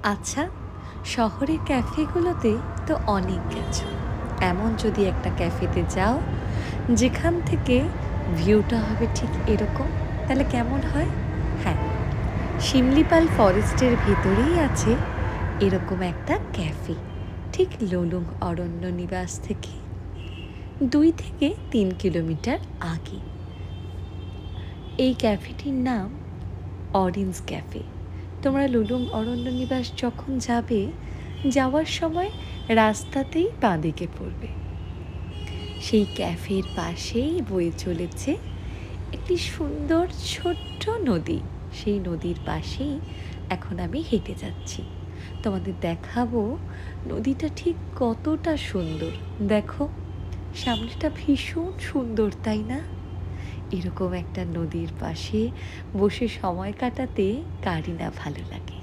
আচ্ছা, শহরের ক্যাফেগুলোতে তো অনেক গেছো। এমন যদি একটা ক্যাফেতে যাও, যেখান থেকে ভিউটা হবে ঠিক এরকম, তাহলে কেমন হয়? হ্যাঁ, শিমলিপাল ফরেস্টের ভেতরেই আছে এরকম একটা ক্যাফে। ঠিক লোলুং অরণ্য নিবাস থেকে ২ থেকে ৩ কিলোমিটার আগে। এই ক্যাফেটির নাম অরেঞ্জ ক্যাফে। তোমরা লুলুং অরণ্যনিবাস যখন যাবে, যাওয়ার সময় রাস্তাতেই বাঁদিকে পড়বে। সেই ক্যাফের পাশেই বয়ে চলেছে একটি সুন্দর ছোট্ট নদী। সেই নদীর পাশেই এখন আমি হেঁটে যাচ্ছি। তোমাদের দেখাবো নদীটা ঠিক কতটা সুন্দর। দেখো, সামনেটা ভীষণ সুন্দর, তাই না? এরকম একটা নদীর পাশে বসে সময় কাটাতে কারই না ভালো লাগে।